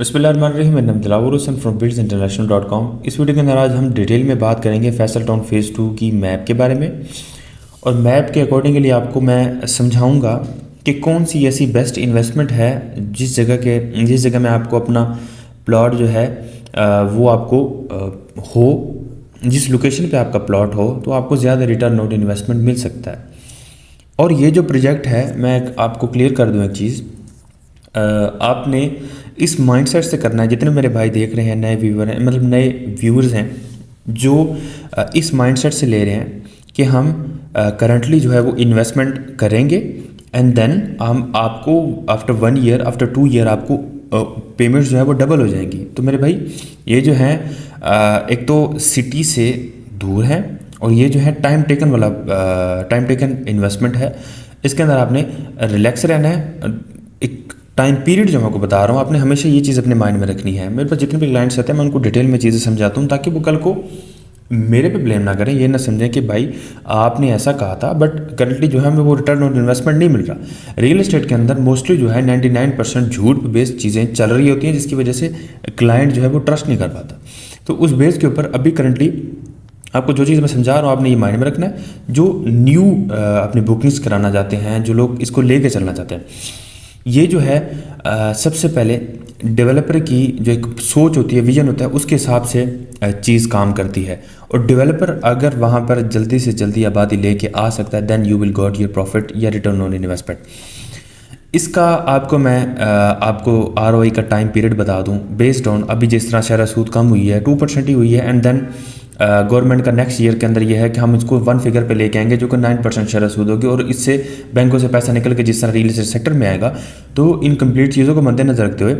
बिस्मिल्लाहिर्रहमानिर्रहीम। मेरा नाम दिलावर हुसैन फ्रॉम buildsinternational.com। इस वीडियो के अंदर आज हम डिटेल में बात करेंगे फैसल टाउन फ़ेज़ 2 की मैप के बारे में। और मैप के अकॉर्डिंगली आपको मैं समझाऊंगा कि कौन सी ऐसी बेस्ट इन्वेस्टमेंट है जिस जगह में आपको अपना प्लॉट जो है वो आपको हो, जिस लोकेशन पे आपका प्लॉट हो तो आपको ज़्यादा रिटर्न ऑन इन्वेस्टमेंट मिल सकता है। और ये जो प्रोजेक्ट है, मैं आपको क्लियर कर दूं एक चीज़, आपने इस माइंडसेट से करना है। जितने मेरे भाई देख रहे हैं, नए व्यूवर हैं, मतलब नए व्यूअर्स हैं जो इस माइंडसेट से ले रहे हैं कि हम करंटली जो है वो इन्वेस्टमेंट करेंगे एंड देन हम आपको आफ्टर 1 ईयर, आफ्टर 2 ईयर आपको पेमेंट्स जो है वो डबल हो जाएंगी। तो मेरे भाई ये जो है एक तो सिटी से दूर है और ये जो है टाइम टेकन इन्वेस्टमेंट है। इसके अंदर आपने रिलैक्स रहना है। एक टाइम पीरियड जो मैं आपको बता रहा हूँ, आपने हमेशा ये चीज़ अपने माइंड में रखनी है। मेरे पास जितने भी क्लाइंट्स आते हैं मैं उनको डिटेल में चीज़ें समझाता हूँ ताकि वो कल को मेरे पे ब्लेम ना करें, ये ना समझें कि भाई आपने ऐसा कहा था बट करंटली जो है हमें वो रिटर्न ऑन इन्वेस्टमेंट नहीं मिल रहा। रियल एस्टेट के अंदर मोस्टली जो है 99% झूठ बेस्ड चीज़ें चल रही होती हैं, जिसकी वजह से क्लाइंट जो है वो ट्रस्ट नहीं कर पाता। तो उस बेस के ऊपर अभी करंटली आपको जो चीज़ मैं समझा रहा हूँ आपने ये माइंड में रखना है। जो न्यू अपनी बुकिंग्स कराना चाहते हैं, जो लोग इसको लेके चलना चाहते हैं, ये जो है सबसे पहले डेवलपर की जो एक सोच होती है, विजन होता है, उसके हिसाब से चीज़ काम करती है। और डेवलपर अगर वहाँ पर जल्दी से जल्दी आबादी लेके आ सकता है, then you will got your profit या रिटर्न ऑन इन्वेस्टमेंट। इसका आपको मैं आपको ROI का टाइम पीरियड बता दूं बेस्ड ऑन अभी जिस तरह शरह सूद कम हुई है, 2% ही हुई है, एंड देन गवर्नमेंट का नेक्स्ट ईयर के अंदर ये है कि हम इसको 1 फिगर पे लेके आएंगे जो कि 9% शरह सूद होगी। और इससे बैंकों से पैसा निकल के जिस तरह रियल एस्टेट सेक्टर में आएगा, तो इन कंप्लीट चीज़ों को मद्देनजर रखते हुए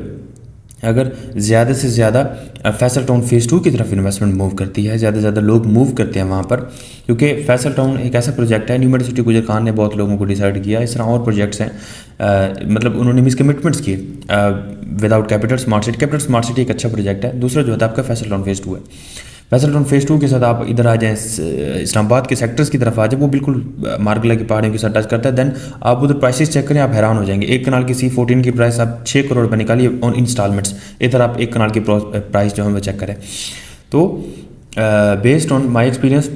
अगर ज़्यादा से ज़्यादा फैसल टाउन फ़ेज़ 2 की तरफ इन्वेस्टमेंट मूव करती है, ज़्यादा से ज़्यादा लोग मूव करते हैं वहाँ पर, क्योंकि फैसल टाउन एक ऐसा प्रोजेक्ट है, न्यू मेट्रो सिटी गुजर खान ने बहुत लोगों को डिसाइड किया। इस तरह और प्रोजेक्ट्स हैं, मतलब उन्होंने मिस कमिटमेंट्स किए विदाउट कैपिटल स्मार्ट सिटी एक अच्छा प्रोजेक्ट है। दूसरा जो है आपका फैसल टाउन फ़ेज़ 2 है। फैसल टाउन फ़ेज़ 2 के साथ आप इधर आ जाएँ, इस्लामाबाद के सेक्टर्स की तरफ आ जाए, वो बिल्कुल मार्गला की पहाड़ियों के साथ टच करता है। देन आप उधर प्राइसेस चेक करें, आप हैरान हो जाएंगे। एक कनाल की C14 की प्राइस आप 6 करोड़ रुपये निकालिए ऑन इंस्टॉलमेंट्स। इधर आप एक कनाल की प्राइस जो है वो चेक करें। तो बेस्ड ऑन माई एक्सपीरियंस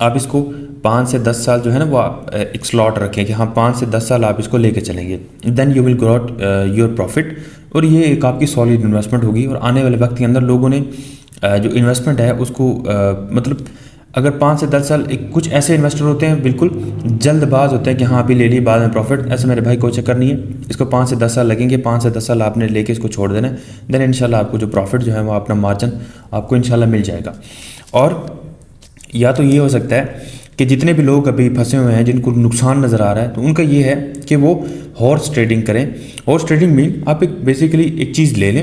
आप इसको 5 से 10 साल जो है ना वो आप एक स्लॉट रखें कि हाँ 5 से 10 साल आप इसको लेके चलेंगे, then you will got your profit. और ये एक आपकी सॉलिड इन्वेस्टमेंट होगी। और आने वाले वक्त के अंदर लोगों ने जो इन्वेस्टमेंट है उसको मतलब अगर 5 से 10 साल, एक कुछ ऐसे इन्वेस्टर होते हैं बिल्कुल जल्दबाज होते हैं कि हाँ अभी ले लिए बाद में प्रॉफिट। ऐसे मेरे भाई कोई चक्कर नहीं है, इसको 5 से 10 साल लगेंगे। 5 से 10 साल आपने लेके इसको छोड़ देना है, देन इंशाल्लाह आपको जो प्रॉफिट जो है वो अपना मार्जिन आपको इंशाल्लाह मिल जाएगा। और या तो ये हो सकता है कि जितने भी लोग अभी फंसे हुए हैं जिनको नुकसान नज़र आ रहा है, तो उनका ये है कि वो हॉर्स ट्रेडिंग करें। हॉर्स ट्रेडिंग मीन आप एक बेसिकली एक चीज़ ले लें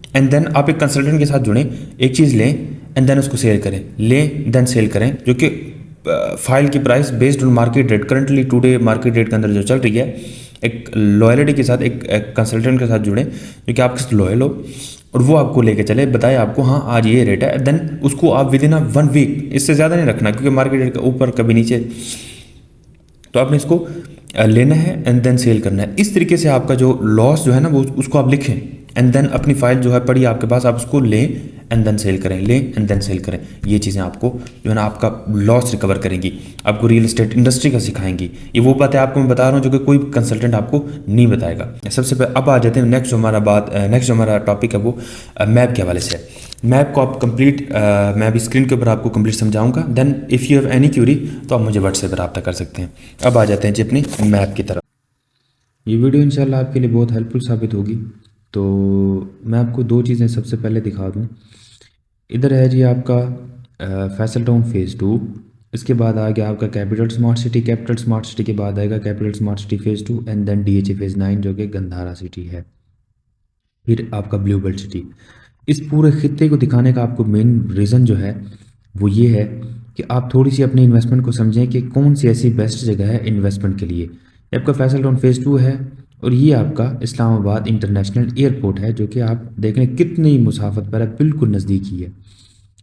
एंड देन आप एक कंसल्टेंट के साथ जुड़ें, एक चीज़ लें एंड देन उसको सेल करें, लें देन सेल करें, जो कि फाइल की price based on market rate, currently today market rate के अंदर जो चल रही है, एक लॉयलिटी के साथ एक कंसल्टेंट के साथ जुड़ें जो कि आपके लॉयल हो और वो आपको लेके चले, बताए आपको हाँ आज ये रेट है, देन उसको आप विद इन 1 वीक, इससे ज़्यादा नहीं रखना क्योंकि मार्केट रेट का ऊपर कभी नीचे, तो आपने इसको लेना है एंड देन सेल करना है। इस तरीके से आपका जो लॉस जो है ना वो उसको आप लिखें एंड देन अपनी फाइल जो है पड़ी आपके पास, आप उसको लें एंड देन सेल करें, लें एंड देन सेल करें। ये चीज़ें आपको जो है ना आपका लॉस रिकवर करेंगी, आपको रियल एस्टेट इंडस्ट्री का सिखाएंगी। ये वो बातें आपको मैं बता रहा हूँ जो कि कोई कंसल्टेंट आपको नहीं बताएगा। सबसे पहले अब आ जाते हैं नेक्स्ट जो हमारा टॉपिक है वो मैप के हवाले से है। मैप को आप कंप्लीट मैं अभी स्क्रीन के ऊपर आपको कंप्लीट समझाऊंगा, then if you have any query तो आप मुझे व्हाट्सएप पर रब्ता कर सकते हैं। अब आ जाते हैं जी अपनी मैप की तरफ। ये वीडियो इंशाल्लाह आपके लिए बहुत हेल्पफुल साबित होगी। तो मैं आपको 2 चीज़ें सबसे पहले दिखा दूँ। इधर है जी आपका फैसल टाउन फ़ेज़ 2, इसके बाद आ गया आपका कैपिटल स्मार्ट सिटी के बाद आएगा capital smart city phase 2 and then DHA phase 9 जो कि गंधारा सिटी है, फिर आपका ब्लू बेल्ट सिटी। इस पूरे खित्ते को दिखाने का आपको मेन रीज़न जो है वो ये है कि आप थोड़ी सी अपनी इन्वेस्टमेंट को समझें कि कौन सी ऐसी बेस्ट जगह है इन्वेस्टमेंट के लिए। ये आपका फैसल टाउन फ़ेज़ 2 है और ये आपका इस्लामाबाद इंटरनेशनल एयरपोर्ट है जो कि आप देख लें कितनी मुसाफत पर है, बिल्कुल नज़दीकी है।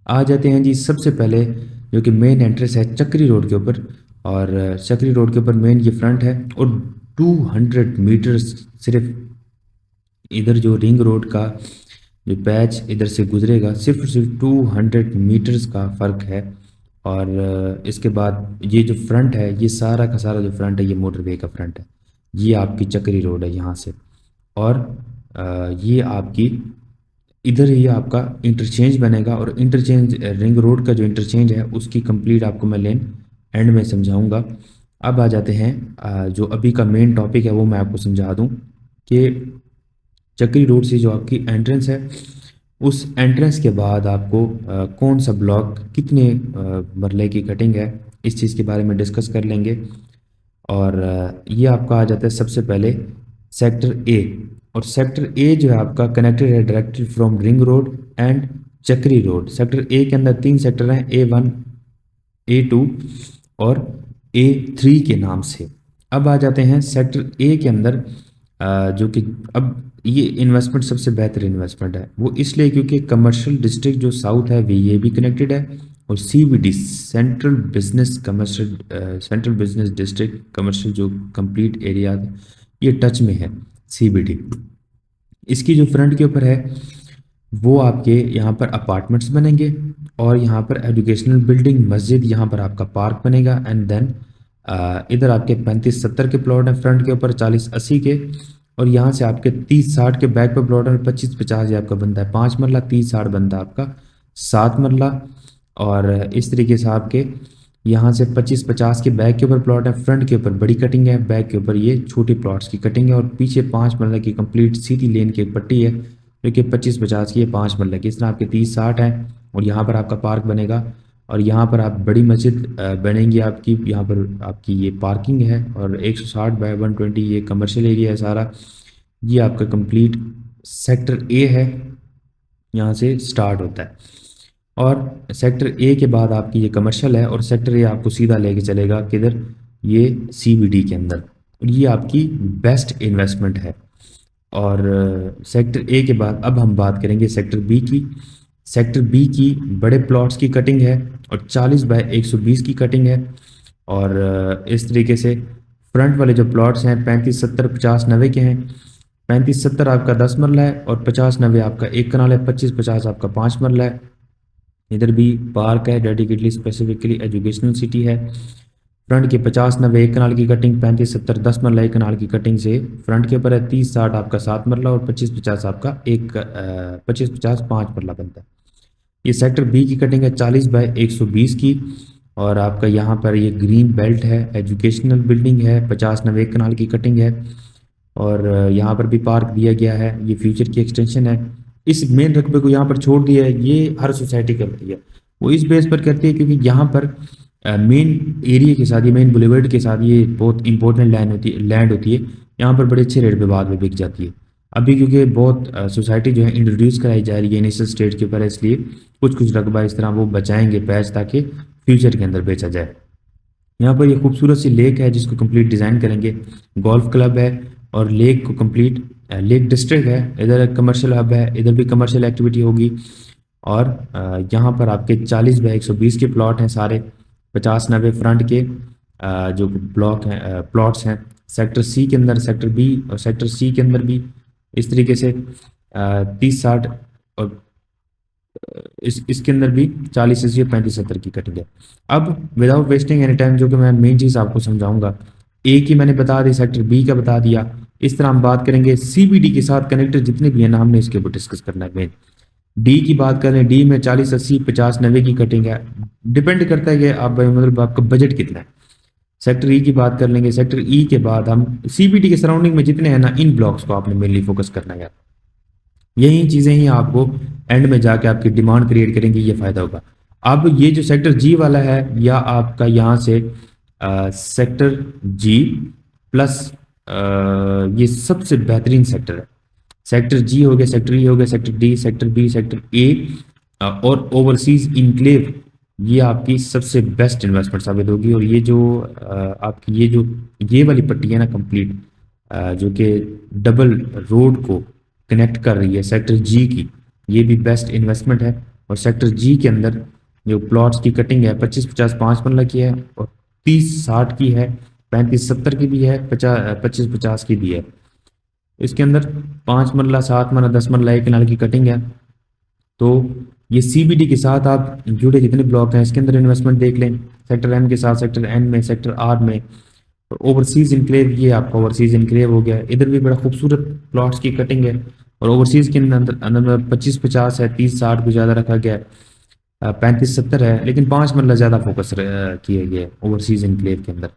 आ जाते हैं जी सबसे पहले जो कि मेन एंट्रेंस है चक्री रोड के ऊपर, और चक्री रोड के ऊपर मेन ये फ्रंट है और 200 मीटर सिर्फ इधर जो रिंग रोड का जो पैच इधर से गुजरेगा सिर्फ 200 मीटर्स का फ़र्क है। और इसके बाद ये जो फ्रंट है, ये सारा का सारा जो फ्रंट है, ये मोटरवे का फ्रंट है। ये आपकी चक्री रोड है यहाँ से। और ये आपकी इधर ही आपका इंटरचेंज बनेगा, और इंटरचेंज रिंग रोड का जो इंटरचेंज है उसकी कंप्लीट आपको मैं लेन एंड में समझाऊंगा। अब आ जाते हैं जो अभी का मेन टॉपिक है वो मैं आपको समझा दूं कि चक्री रोड से जो आपकी एंट्रेंस है, उस एंट्रेंस के बाद आपको कौन सा ब्लॉक कितने मरले की कटिंग है, इस चीज़ के बारे में डिस्कस कर लेंगे। और ये आपका आ जाता है सबसे पहले सेक्टर ए। और सेक्टर ए जो है आपका कनेक्टेड है directly from ring road and चक्री रोड। सेक्टर ए के अंदर 3 सेक्टर हैं, A1, A2 और A3 के नाम से। अब आ जाते हैं सेक्टर ए के अंदर, जो कि अब ये इन्वेस्टमेंट सबसे बेहतर इन्वेस्टमेंट है, वो इसलिए क्योंकि कमर्शियल डिस्ट्रिक्ट जो साउथ है ये भी कनेक्टेड है, और CBD central business district commercial जो कंप्लीट एरिया ये टच में है CBD। इसकी जो फ्रंट के ऊपर है वो आपके यहाँ पर अपार्टमेंट्स बनेंगे, और यहाँ पर एजुकेशनल बिल्डिंग, मस्जिद, यहाँ पर आपका पार्क बनेगा। एंड देन इधर आपके 35-70 के प्लॉट हैं फ्रंट के ऊपर, 40-80 के। और यहाँ से आपके 30-60 के बैक पे प्लॉट है, 25-50 ये आपका बनता है 5 मरला, 30-60 बनता है आपका 7 मरला। और इस तरीके से आपके यहाँ से 25-50 के बैक के ऊपर प्लॉट है, फ्रंट के ऊपर बड़ी कटिंग है, बैक के ऊपर ये छोटी प्लॉट्स की कटिंग है, और पीछे 5 मरला की कंप्लीट सीधी लेन की एक पट्टी है जो कि 25-50 की है, 5 मरला की। इस तरह आपके 30-60 है, और यहाँ पर आपका पार्क बनेगा, और यहाँ पर आप बड़ी मस्जिद बनेंगी आपकी। यहाँ पर आपकी ये पार्किंग है, और 160/120 ये कमर्शियल एरिया है सारा। ये आपका कंप्लीट सेक्टर ए है, यहाँ से स्टार्ट होता है। और सेक्टर ए के बाद आपकी ये कमर्शियल है, और सेक्टर ए आपको सीधा लेके चलेगा किधर, ये CBD के अंदर। और ये आपकी बेस्ट इन्वेस्टमेंट है। और सेक्टर ए के बाद अब हम बात करेंगे सेक्टर बी की। सेक्टर बी की बड़े प्लॉट्स की कटिंग है, और 40/120 की कटिंग है। और इस तरीके से फ्रंट वाले जो प्लॉट्स हैं 35, 70, 50, 90 के हैं। 35-70 आपका 10 मरला है, और 50-90 आपका 1 कनाल है, 25-50 आपका 5 मरला है। इधर भी पार्क है, डेडिकेटली स्पेसिफिकली एजुकेशनल सिटी है। फ्रंट के 50-90 1 कनाल की कटिंग, 35-70 10 मरला 1 कनाल की कटिंग से फ्रंट के ऊपर है। 30-60 आपका 7 मरला, और 25-50 आपका 25-50 5 मरला बनता है। ये सेक्टर बी की कटिंग है 40/120 की। और आपका यहाँ पर ये ग्रीन बेल्ट है, एजुकेशनल बिल्डिंग है, 50-90 1 कनाल की कटिंग है। और यहाँ पर भी पार्क दिया गया है, ये फ्यूचर की एक्सटेंशन है। इस मेन रकबे को यहाँ पर छोड़ दिया है, ये हर सोसाइटी करती है। वो इस बेस पर करती है क्योंकि यहाँ पर मेन एरिया के साथ, ये मेन बुलेवर्ड के साथ ये बहुत इंपॉर्टेंट लैंड होती है। यहाँ पर बड़े अच्छे रेट पे बाद में बिक जाती है। अभी क्योंकि बहुत सोसाइटी जो है इंट्रोड्यूस कराई जा रही है इनिशियल स्टेज के ऊपर, इसलिए कुछ कुछ रकबा इस तरह वो बचाएंगे पैच, ताकि फ्यूचर के अंदर बेचा जाए। यहाँ पर ये खूबसूरत सी लेक है जिसको कंप्लीट डिज़ाइन करेंगे, गोल्फ क्लब है, और लेक को कंप्लीट लेक डिस्ट्रिक्ट है। इधर कमर्शियल हब है, इधर भी कमर्शियल एक्टिविटी होगी। और यहाँ पर आपके 40/120 के प्लॉट हैं सारे, 50-90 फ्रंट के जो ब्लॉक हैं प्लॉट्स हैं सेक्टर सी के अंदर, सेक्टर बी और सेक्टर सी के अंदर भी इस तरीके से 30-60, और इसके अंदर भी 40-80 और 35-70 की कटिंग है। अब विदाउट वेस्टिंग एनी टाइम, जो कि मैं मेन चीज़ आपको समझाऊंगा, ए की मैंने बता दी, सेक्टर बी का बता दिया। इस तरह हम बात करेंगे CBD के साथ कनेक्टर जितने भी हैं ना, हमने इसके ऊपर डिस्कस करना है। मेन डी की बात करें, डी में 40-80 50-90 की कटिंग है। डिपेंड करता है कि आप मतलब आपका बजट कितना है। सेक्टर ई की बात कर लेंगे। सेक्टर ई के बाद हम CBD के सराउंडिंग में जितने हैं ना, इन ब्लॉक्स को आपने मेनली फोकस करना है यार। यही चीज़ें ही आपको एंड में जाके आपकी डिमांड क्रिएट करेंगी, ये फ़ायदा होगा। अब ये जो सेक्टर जी वाला है, या आपका यहाँ से सेक्टर जी प्लस ये सबसे बेहतरीन सेक्टर है। सेक्टर जी हो गया, सेक्टर ई हो गया, sector D, sector B, sector A और ओवरसीज इनक्लेव, ये आपकी सबसे बेस्ट इन्वेस्टमेंट साबित होगी। और ये जो आपकी ये वाली पट्टी है ना कंप्लीट, जो कि डबल रोड को कनेक्ट कर रही है सेक्टर जी की, ये भी बेस्ट इन्वेस्टमेंट है। और सेक्टर जी के अंदर जो प्लॉट्स की कटिंग है 25-50 5 मरला की है, और 30-60 की है, 35-70 की भी है, 25-50 की भी है। इसके अंदर 5 मरला 7 मरला 10 मरला एक कनाल की कटिंग है। तो ये CBD के साथ आप जुड़े जितने ब्लॉक हैं इसके अंदर इन्वेस्टमेंट देख लें, सेक्टर M के साथ, सेक्टर N में, सेक्टर R में। और ओवरसीज़ इनक्लेव, ये आपका ओवरसीज़ इनक्लेव हो गया। इधर भी बड़ा खूबसूरत प्लॉट्स की कटिंग है। और ओवरसीज़ के अंदर अंदर 25-50 है, 30-60 को ज़्यादा रखा गया है, 35-70 है, लेकिन 5 मरला ज़्यादा फोकस किया गया है ओवरसीज़ इनक्लेव के अंदर।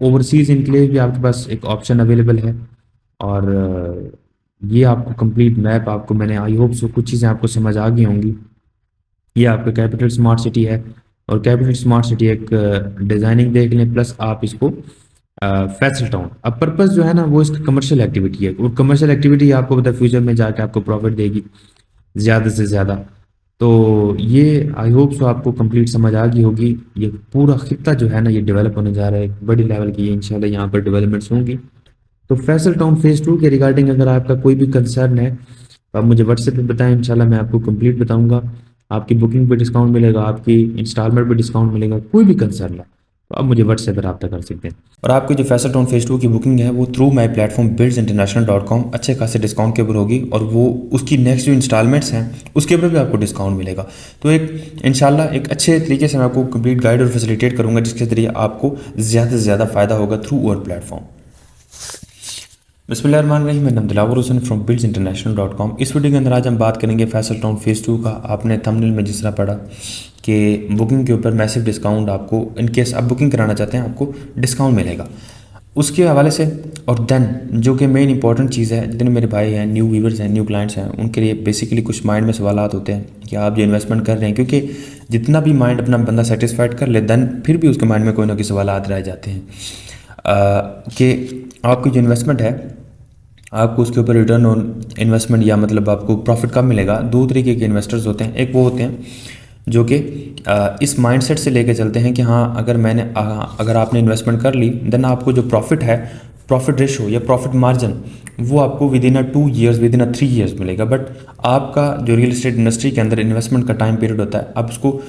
ओवरसीज़ इनक्लेव भी आपके पास एक ऑप्शन अवेलेबल है। और ये आपको कंप्लीट मैप आपको मैंने, आई होप सो कुछ चीज़ें आपको समझ आ गई होंगी। ये आपका कैपिटल स्मार्ट सिटी है। और कैपिटल स्मार्ट सिटी एक डिज़ाइनिंग देख लें, प्लस आप इसको फैसल टाउन, अब पर्पस जो है ना वो इसकी कमर्शियल एक्टिविटी है। और कमर्शियल एक्टिविटी आपको पता फ्यूचर में जाके आपको प्रॉफिट देगी ज़्यादा से ज़्यादा। तो ये आई होप सो आपको कंप्लीट समझ आ गई होगी। ये पूरा खित्ता जो है ना ये डेवलप होने जा रहा है, एक बड़ी लेवल की, इंशाल्लाह यहाँ पर डेवलपमेंट्स होंगी। तो फैसल टाउन फेज़ 2 के रिगार्डिंग अगर आपका कोई भी कंसर्न है तो आप मुझे व्हाट्सएप पे बताएं, इंशाल्लाह मैं आपको कंप्लीट बताऊंगा। आपकी बुकिंग पे डिस्काउंट मिलेगा, आपकी इंस्टॉलमेंट पे डिस्काउंट मिलेगा। कोई भी कंसर्न है तो आप मुझे व्हाट्सएप पर रब्ता कर सकते हैं। और आपकी जो फैसल टाउन फेज़ 2 की बुकिंग है वो थ्रू माई प्लेटफॉर्म buildsinternational.com अच्छे खासे डिस्काउंट के ऊपर होगी। और वो उसकी नेक्स्ट जो इंस्टॉलमेंट्स हैं उसके ऊपर भी आपको डिस्काउंट मिलेगा। तो एक इंशाल्लाह एक अच्छे तरीके से मैं आपको कंप्लीट गाइड और फैसिलिटेट करूँगा, जिसके ज़रिए आपको ज़्यादा से ज़्यादा फ़ायदा होगा थ्रू आवर प्लेटफॉर्म। बिस्मिल्लाहिर्रहमानिर्रहीम, मैं दिलावर हुसैन फ्रॉम buildsinternational.com। इस वीडियो के अंदर आज हम बात करेंगे फैसल टाउन फेज़ 2 का। आपने थंबनेल में जिस तरह पढ़ा कि बुकिंग के ऊपर मैसिव डिस्काउंट आपको, इन केस आप बुकिंग कराना चाहते हैं आपको डिस्काउंट मिलेगा उसके हवाले से। और देन जो कि मेन इंपॉर्टेंट चीज़ है, जितने मेरे भाई हैं, न्यू व्यूवर्स हैं, न्यू क्लाइंट्स हैं, उनके लिए बेसिकली कुछ माइंड में सवालात होते हैं कि आप जो इन्वेस्टमेंट कर रहे हैं, क्योंकि जितना भी माइंड अपना बंदा सेटिस्फाइड कर ले देन फिर भी उसके माइंड में कोई ना कोई सवालात रह जाते हैं कि आपकी जो इन्वेस्टमेंट है आपको उसके ऊपर रिटर्न ऑन इन्वेस्टमेंट या मतलब आपको प्रॉफिट कब मिलेगा। दो तरीके के इन्वेस्टर्स होते हैं। एक वो होते हैं जो कि इस माइंडसेट से लेके चलते हैं कि हाँ अगर आपने इन्वेस्टमेंट कर ली देन आपको जो प्रॉफिट है, प्रॉफिट रेशो या प्रॉफिट मार्जिन, वो आपको with in 2 years, with in 3 years मिलेगा। बट आपका जो रियल एस्टेट इंडस्ट्री के अंदर इन्वेस्टमेंट का टाइम पीरियड होता है, आप उसको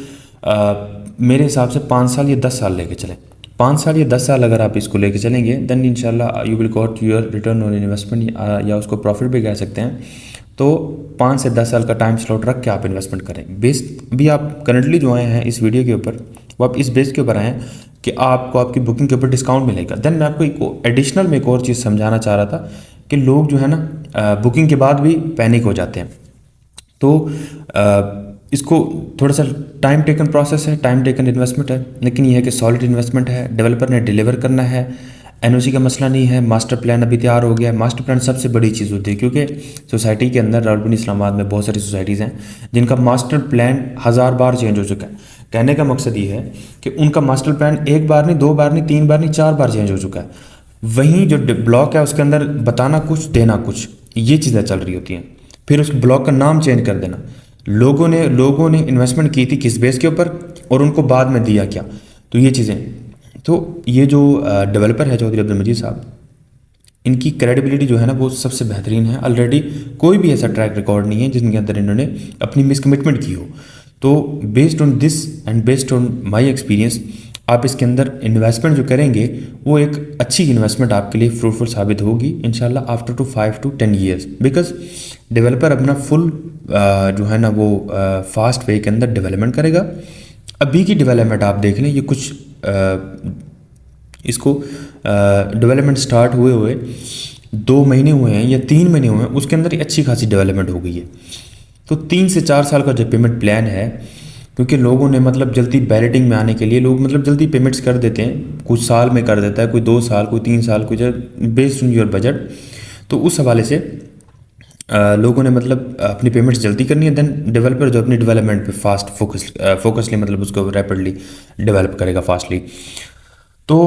मेरे हिसाब से 5 साल या 10 साल लेके चलें। 5 साल या 10 साल अगर आप इसको लेके चलेंगे देन इंशाल्लाह you will got your return on investment, या उसको प्रॉफिट भी कह सकते हैं। तो 5 से 10 साल का टाइम स्लॉट रख के आप इन्वेस्टमेंट करें। बेस भी आप करंटली जो आए हैं इस वीडियो के ऊपर, वो आप इस बेस के ऊपर आए हैं कि आपको आपकी बुकिंग के ऊपर डिस्काउंट मिलेगा। देन मैं आपको एक एडिशनल में एक और चीज़ समझाना चाह रहा था कि लोग जो है ना बुकिंग के बाद भी पैनिक हो जाते हैं। तो इसको थोड़ा सा टाइम टेकन प्रोसेस है, टाइम टेकन इन्वेस्टमेंट है, लेकिन यह है कि सॉलिड इन्वेस्टमेंट है। डेवलपर ने डिलीवर करना है, एनओसी का मसला नहीं है। मास्टर प्लान अभी तैयार हो गया है। मास्टर प्लान सबसे बड़ी चीज़ होती है, क्योंकि सोसाइटी के अंदर रावलपिंडी इस्लामाबाद में बहुत सारी सोसाइटीज़ हैं जिनका मास्टर प्लान 1000 बार चेंज हो चुका है। कहने का मकसद ये है कि उनका मास्टर प्लान 1 बार नहीं, 2 बार नहीं, 3 बार नहीं, 4 बार चेंज हो चुका है। वहीं जो ब्लॉक है उसके अंदर बताना कुछ, देना कुछ, ये चीज़ें चल रही होती हैं। फिर उस ब्लॉक का नाम चेंज कर देना। लोगों ने इन्वेस्टमेंट की थी किस बेस के ऊपर और उनको बाद में दिया क्या, तो ये चीज़ें। तो ये जो डेवलपर है चौधरी अब्दुल मजीद साहब, इनकी क्रेडिबिलिटी जो है ना वो सबसे बेहतरीन है। ऑलरेडी कोई भी ऐसा ट्रैक रिकॉर्ड नहीं है जिनके अंदर इन्होंने अपनी मिसकमिटमेंट की हो। तो based on this and based on my experience, आप इसके अंदर इन्वेस्टमेंट जो करेंगे वो एक अच्छी इन्वेस्टमेंट आपके लिए फ्रूटफुल साबित होगी इंशाल्लाह after 5 to 10 years. Because developer अपना फुल जो है ना वो फास्ट वे के अंदर डेवलपमेंट करेगा। अभी की डेवलपमेंट आप देख लें, ये कुछ इसको डेवलपमेंट स्टार्ट हुए 2 महीने हुए हैं या 3 महीने हुए हैं, उसके अंदर अच्छी खासी डेवलपमेंट हो गई है। तो 3 से 4 साल का जो पेमेंट प्लान है, क्योंकि लोगों ने मतलब जल्दी बैलेटिंग में आने के लिए लोग मतलब जल्दी पेमेंट्स कर देते हैं, कुछ साल में कर देता है, कोई 2 साल, कोई 3 साल, कोई बेस्ड ऑन योर बजट। तो उस हवाले से लोगों ने मतलब अपनी पेमेंट्स जल्दी करनी है। देन डेवलपर जो अपनी डेवलपमेंट पे फास्ट फोकसली मतलब उसको रैपिडली डेवलप करेगा फास्टली। तो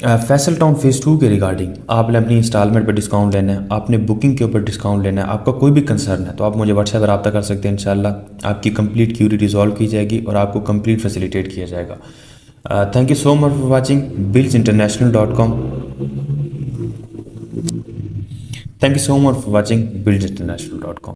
फैसल टाउन फेज़ 2 के रिगार्डिंग आपने अपनी इंस्टॉलमेंट पर डिस्काउंट लेना है, आपने बुकिंग के ऊपर डिस्काउंट लेना है, आपका कोई भी कंसर्न है तो आप मुझे व्हाट्सएप पर रब्ता कर सकते हैं। इंशाल्लाह आपकी कंप्लीट क्यूरी रिजॉल्व की जाएगी और आपको कंप्लीट फैसिलिटेट किया जाएगा। Thank you so much for watching buildsinternational.com। Thank you so much for watching buildsinternational.com।